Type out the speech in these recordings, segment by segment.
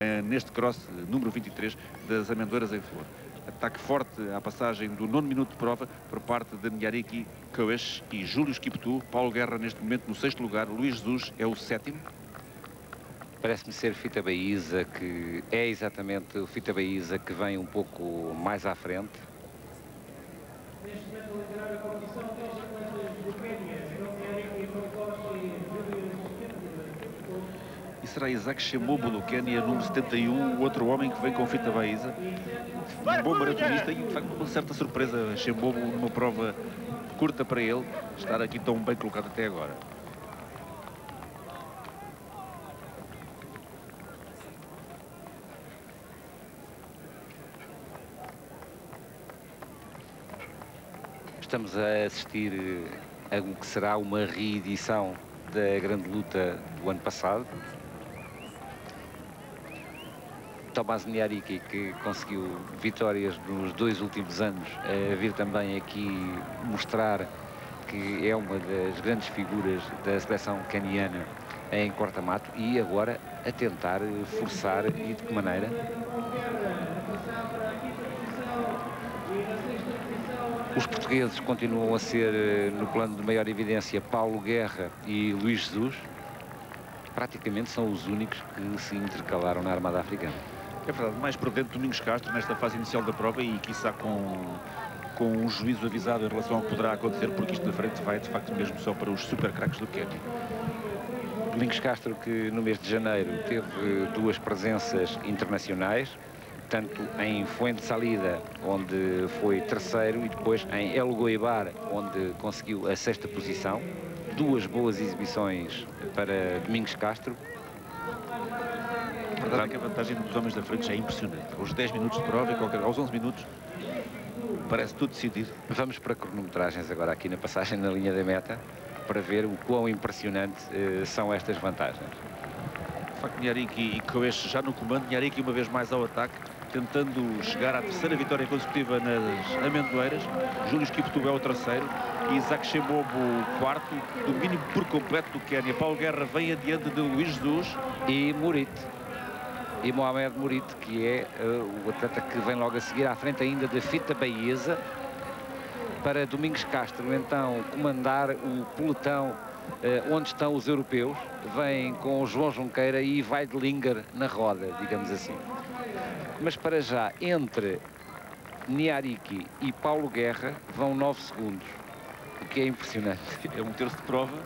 neste cross número 23 das Amendoeiras em Flor. Ataque forte à passagem do 9º minuto de prova por parte de Nyariki Coes e Júlio Kiptu. Paulo Guerra neste momento no 6º lugar, Luís Jesus é o 7º. Parece-me ser Fita Baiza, que é exatamente o Fita Baiza que vem um pouco mais à frente. E será Isaac Shemobo do Quênia, número 71, o outro homem que vem com Fita Baiza. Um bom maratonista e, de facto, uma certa surpresa. Shemobo, numa prova curta para ele, estar aqui tão bem colocado até agora. Estamos a assistir a o que será uma reedição da grande luta do ano passado. Tomás Nyariki, que conseguiu vitórias nos 2 últimos anos, a vir também aqui mostrar que é uma das grandes figuras da seleção caniana em corta-mato e agora a tentar forçar, e de que maneira? Os portugueses continuam a ser, no plano de maior evidência, Paulo Guerra e Luís Jesus. Praticamente são os únicos que se intercalaram na Armada Africana. É verdade, mais por dentro Domingos Castro nesta fase inicial da prova e quiçá com um juízo avisado em relação ao que poderá acontecer, porque isto da frente vai de facto mesmo só para os super craques do Quênia. Domingos Castro, que no mês de janeiro teve 2 presenças internacionais, tanto em Fuente Salida, onde foi 3º, e depois em El Goibar, onde conseguiu a 6ª posição. 2 boas exibições para Domingos Castro. A verdade é que a vantagem dos homens da frente já é impressionante. Aos 10 minutos de prova e aos 11 minutos parece tudo decidido. Vamos para cronometragens agora aqui na passagem na linha da meta para ver o quão impressionante são estas vantagens. De facto, Nyariki e Coes já no comando. Nyariki uma vez mais ao ataque, tentando chegar à 3ª vitória consecutiva nas Amendoeiras. Júlio Kiptu é o 3º. Isaac Shemobo o 4º. Domínio por completo do Quênia. Paulo Guerra vem adiante de Luís Jesus. E Murit. E Mohamed Murit, que é o atleta que vem logo a seguir à frente ainda de Fita Baiza, para Domingos Castro então comandar o pelotão onde estão os europeus. Vem com o João Junqueira e Weidlinger na roda, digamos assim. Mas para já, entre Nyariki e Paulo Guerra, vão 9 segundos, o que é impressionante. É um terço de prova,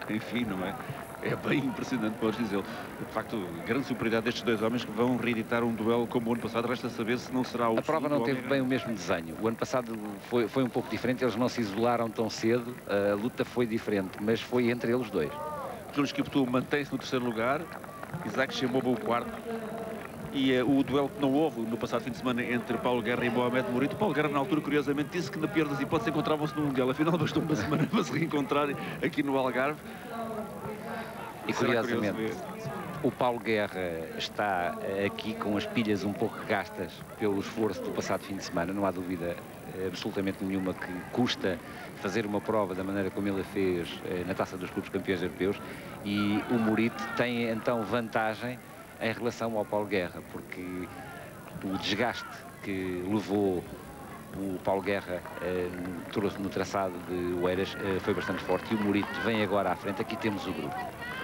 enfim, não é? É bem impressionante, podes dizer. De facto, grande superioridade destes 2 homens que vão reeditar um duelo como o ano passado. Resta saber se não será o... A prova não teve bem o mesmo desenho. O ano passado foi um pouco diferente, eles não se isolaram tão cedo, a luta foi diferente, mas foi entre eles 2. Júlio Kiptu mantém-se no 3º lugar, Isaac Shemobo o 4º. E o duelo que não houve no passado fim de semana entre Paulo Guerra e Mohamed Murit. Paulo Guerra, na altura, curiosamente, disse que na pior das hipóteses encontravam-se no Mundial. Afinal, bastou uma semana para se reencontrar aqui no Algarve. E curiosamente, o Paulo Guerra está aqui com as pilhas um pouco gastas pelo esforço do passado fim de semana. Não há dúvida absolutamente nenhuma que custa fazer uma prova da maneira como ele a fez na Taça dos Clubes Campeões Europeus. E o Murit tem então vantagem em relação ao Paulo Guerra, porque o desgaste que levou o Paulo Guerra no traçado de Oeiras foi bastante forte, e o Murit vem agora à frente. Aqui temos o grupo.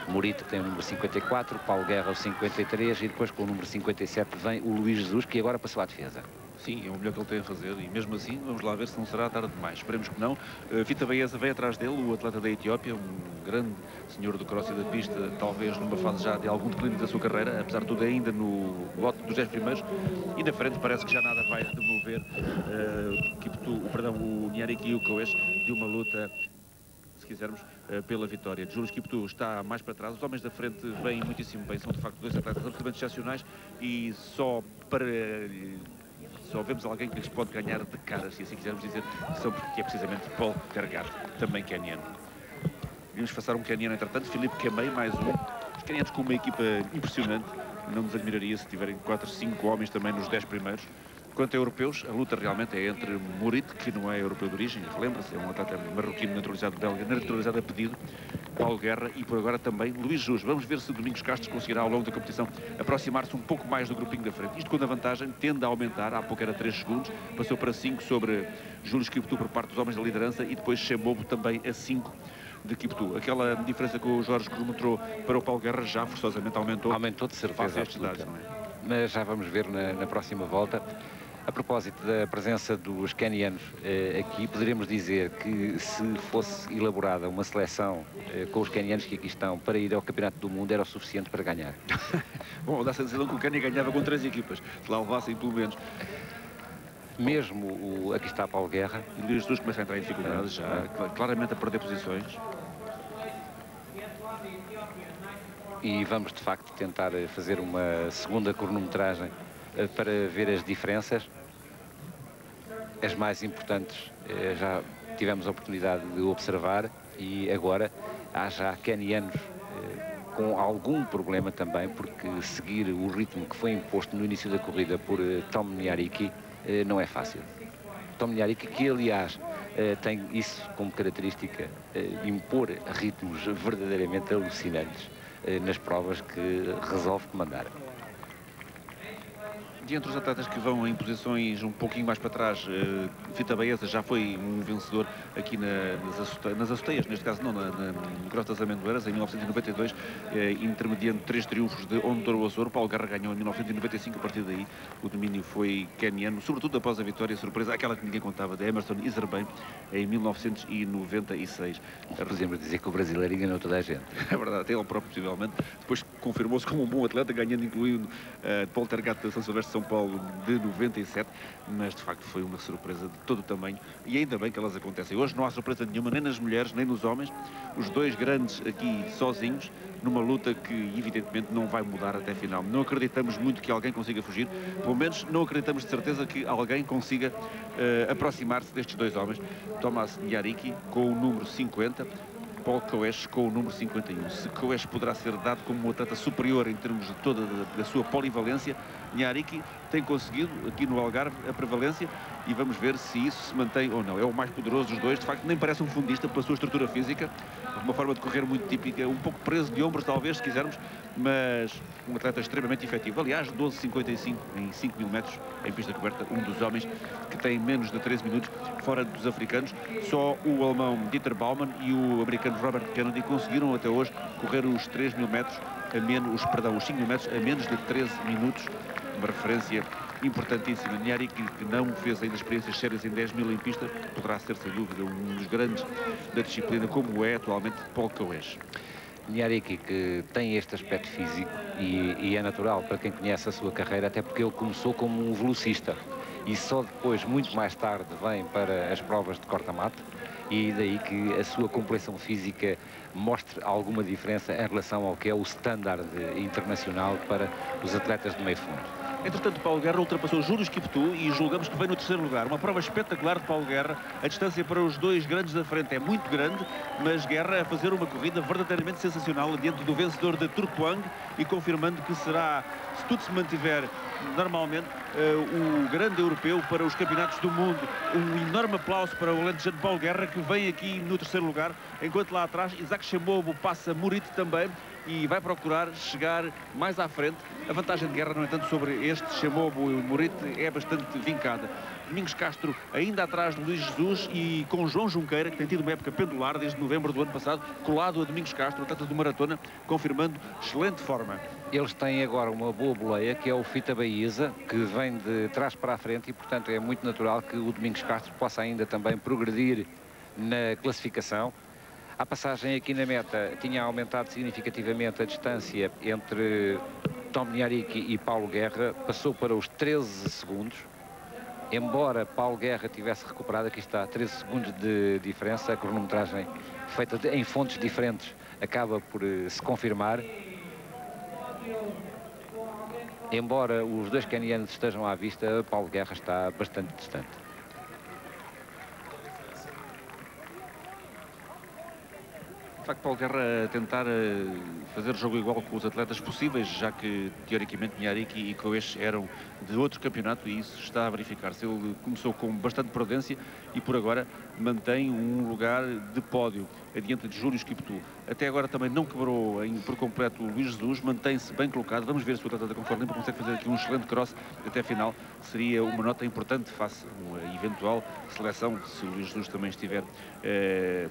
Murit tem o número 54, Paulo Guerra o 53 e depois com o número 57 vem o Luís Jesus, que agora passou à defesa. Sim, é o melhor que ele tem a fazer e mesmo assim vamos lá ver se não será tarde demais. Esperemos que não. Fita Baiza vem atrás dele, o atleta da Etiópia, um grande senhor do cross e da pista, talvez numa fase já de algum declínio da sua carreira, apesar de tudo ainda no lote dos 10 primeiros. E na frente parece que já nada vai demover o Nyariki e o Coes de uma luta, se quisermos, pela vitória. Júlio Kiptu está mais para trás. Os homens da frente vêm muitíssimo bem. São de facto 2 atletas absolutamente excepcionais e só vemos alguém que lhes pode ganhar de cara, se assim quisermos dizer, que é precisamente Paul Gargat, também caniano. Vimos passar um caniano, entretanto, Filipe Kemei, mais um. Os canianos com uma equipa impressionante. Não nos admiraria se tiverem 4, 5 homens também nos 10 primeiros. Quanto a europeus, a luta realmente é entre Murit, que não é europeu de origem, lembra-se, é um atleta marroquino naturalizado belga, naturalizado a pedido, Paulo Guerra e por agora também Luís Jus. Vamos ver se Domingos Castro conseguirá ao longo da competição aproximar-se um pouco mais do grupinho da frente. Isto quando a vantagem tende a aumentar, há pouco era 3 segundos, passou para 5 sobre Júlio Kiptu por parte dos homens da liderança e depois Chebobo também a 5 de Kiptu. Aquela diferença que o Jorge cronometrou para o Paulo Guerra já forçosamente aumentou. Aumentou de certeza absoluta. Mas já vamos ver na próxima volta. A propósito da presença dos quenianos aqui, poderíamos dizer que se fosse elaborada uma seleção com os quenianos que aqui estão para ir ao Campeonato do Mundo era o suficiente para ganhar. Bom, dá-se a decisão que o Quênia ganhava com 3 equipas, se lá levassem pelo menos. Mesmo aqui está Paulo Guerra. E Luís Jesus começa a entrar em dificuldades, já claramente a perder posições. E vamos de facto tentar fazer uma segunda cronometragem para ver as diferenças. As mais importantes já tivemos a oportunidade de observar e agora há já quenianos com algum problema também, porque seguir o ritmo que foi imposto no início da corrida por Tom Nyariki não é fácil. Tom Nyariki, que aliás tem isso como característica, impor ritmos verdadeiramente alucinantes nas provas que resolve comandar. E entre os atletas que vão em posições um pouquinho mais para trás, Fita Baeza já foi um vencedor aqui nas Azoteias, neste caso não, no Cross das Amendoeiras, em 1992, intermediando 3 triunfos de Ondoro Açor. Paulo Guerra ganhou em 1995, a partir daí o domínio foi queniano, sobretudo após a vitória surpresa, aquela que ninguém contava, de Emerson Iserbaim, em 1996. Podemos dizer que o brasileiro enganou toda a gente. É verdade, até ele próprio, possivelmente. Depois confirmou-se como um bom atleta, ganhando incluindo Poltergat de São Silvestre de São Paulo de 97, mas de facto foi uma surpresa de todo o tamanho e ainda bem que elas acontecem. Hoje não há surpresa nenhuma, nem nas mulheres, nem nos homens. Os dois grandes aqui sozinhos, numa luta que evidentemente não vai mudar até a final. Não acreditamos muito que alguém consiga fugir, pelo menos não acreditamos de certeza que alguém consiga aproximar-se destes dois homens. Thomas Nyariki com o número 50, Paul Coes com o número 51. Se Coes poderá ser dado como um atleta superior em termos de toda a sua polivalência, Nyariki tem conseguido aqui no Algarve a prevalência e vamos ver se isso se mantém ou não. É o mais poderoso dos dois, de facto nem parece um fundista pela sua estrutura física, uma forma de correr muito típica, um pouco preso de ombros talvez, se quisermos, mas um atleta extremamente efetivo. Aliás, 12,55 em 5 mil metros em pista coberta, um dos homens que tem menos de 13 minutos fora dos africanos. Só o alemão Dieter Baumann e o americano Robert Kennedy conseguiram até hoje correr os 3 mil metros a menos, os 5 mil metros a menos de 13 minutos. Uma referência importantíssima. Nyariki, que não fez ainda experiências sérias em 10 mil em pista, poderá ser sem dúvida um dos grandes da disciplina, como é atualmente Paul Coes. Nyariki, que tem este aspecto físico e é natural para quem conhece a sua carreira, até porque ele começou como um velocista e só depois, muito mais tarde, vem para as provas de corta-mato e daí que a sua complexão física mostre alguma diferença em relação ao que é o standard internacional para os atletas de meio fundo. Entretanto, Paulo Guerra ultrapassou Júlio Kiptu e julgamos que vem no terceiro lugar. Uma prova espetacular de Paulo Guerra. A distância para os dois grandes da frente é muito grande, mas Guerra a fazer uma corrida verdadeiramente sensacional diante do vencedor de Turquang e confirmando que será, se tudo se mantiver normalmente, o grande europeu para os campeonatos do mundo. Um enorme aplauso para o alentejano Paulo Guerra, que vem aqui no terceiro lugar, enquanto lá atrás Isaac Chebobo passa Murit também e vai procurar chegar mais à frente. A vantagem de Guerra, no entanto, sobre este Chebobo e o Murit é bastante vincada. Domingos Castro ainda atrás de Luís Jesus e com João Junqueira, que tem tido uma época pendular desde novembro do ano passado, colado a Domingos Castro, atleta do maratona, confirmando excelente forma. Eles têm agora uma boa boleia, que é o Fita Baeza, que vem de trás para a frente e, portanto, é muito natural que o Domingos Castro possa ainda também progredir na classificação. A passagem aqui na meta tinha aumentado significativamente a distância entre Tom Nyariki e Paulo Guerra, passou para os 13 segundos. Embora Paulo Guerra tivesse recuperado, aqui está, 13 segundos de diferença, a cronometragem feita em fontes diferentes acaba por se confirmar. Embora os dois quenianos estejam à vista, Paulo Guerra está bastante distante. De facto, Paulo Guerra a tentar fazer jogo igual com os atletas possíveis, já que, teoricamente, Nharic e Coes eram de outro campeonato e isso está a verificar-se. Ele começou com bastante prudência e, por agora, mantém um lugar de pódio, adiante de Júlio Kiptu. Até agora também não quebrou por completo o Luís Jesus, mantém-se bem colocado. Vamos ver se o atleta da Concord Limpa consegue fazer aqui um excelente cross até a final. Seria uma nota importante face a uma eventual seleção, se o Luís Jesus também estiver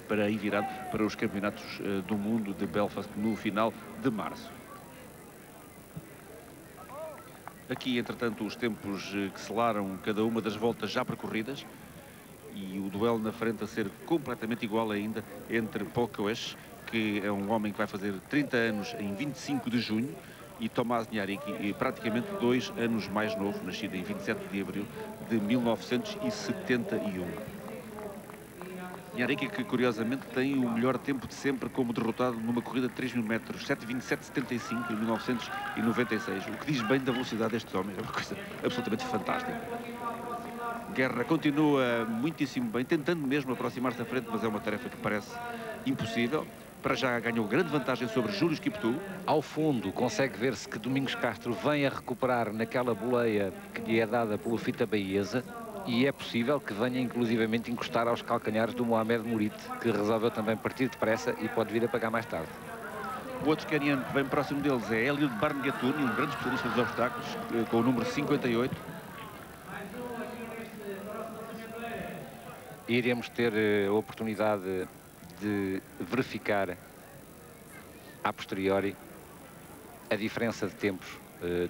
para aí virado para os campeonatos do mundo de Belfast no final de março. Aqui, entretanto, os tempos que selaram cada uma das voltas já percorridas e o duelo na frente a ser completamente igual ainda entre Paul Coes, que é um homem que vai fazer 30 anos em 25 de junho, e Tomás Nharic, praticamente 2 anos mais novo, nascido em 27 de abril de 1971. Nharic, que curiosamente tem o melhor tempo de sempre como derrotado numa corrida de 3.000 metros, 7:27:75 em 1996, o que diz bem da velocidade deste homem, é uma coisa absolutamente fantástica. Guerra continua muitíssimo bem, tentando mesmo aproximar-se à frente, mas é uma tarefa que parece impossível. Para já ganhou grande vantagem sobre Júlio Kiptu. Ao fundo, consegue ver-se que Domingos Castro vem a recuperar naquela boleia que lhe é dada pelo Fita Baeza e é possível que venha inclusivamente encostar aos calcanhares do Mohamed Mourite, que resolveu também partir depressa e pode vir a pagar mais tarde. O outro caniano que vem próximo deles é Eliud Barngatuni, um grande especialista dos obstáculos, com o número 58. Iremos ter a oportunidade de verificar a posteriori a diferença de tempos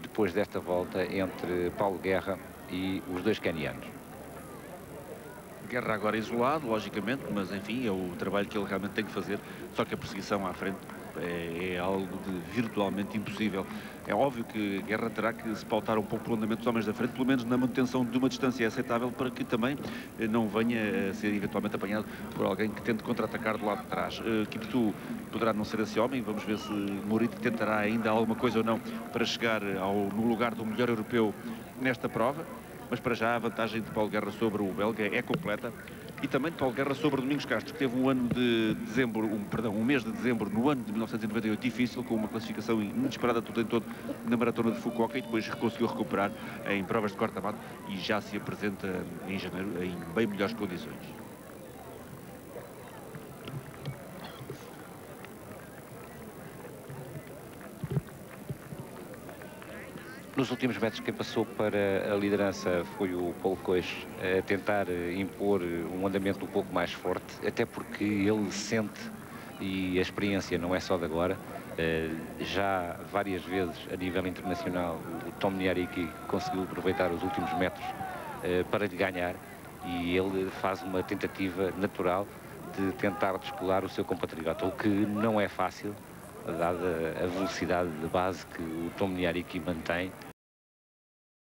depois desta volta entre Paulo Guerra e os dois canianos. Guerra agora isolado, logicamente, mas enfim, é o trabalho que ele realmente tem que fazer, só que a perseguição à frente é algo de virtualmente impossível. É óbvio que Guerra terá que se pautar um pouco pelo andamento dos homens da frente, pelo menos na manutenção de uma distância aceitável, para que também não venha a ser eventualmente apanhado por alguém que tente contra-atacar do lado de trás. Kiptu poderá não ser esse homem, vamos ver se Mourite tentará ainda alguma coisa ou não para chegar no lugar do melhor europeu nesta prova, mas para já a vantagem de Paulo Guerra sobre o belga é completa. E também de Paulo Guerra sobre Domingos Castro, que teve um mês de dezembro no ano de 1998 difícil, com uma classificação inesperada tudo em todo na maratona de Fukuoka, e depois conseguiu recuperar em provas de corta-mato e já se apresenta em janeiro em bem melhores condições. Nos últimos metros, quem passou para a liderança foi o Paulo Coes, a tentar impor um andamento um pouco mais forte, até porque ele sente, e a experiência não é só de agora, já várias vezes a nível internacional o Tom Nharic conseguiu aproveitar os últimos metros para lhe ganhar, e ele faz uma tentativa natural de tentar descolar o seu compatriota, o que não é fácil, dada a velocidade de base que o Tom Nharic mantém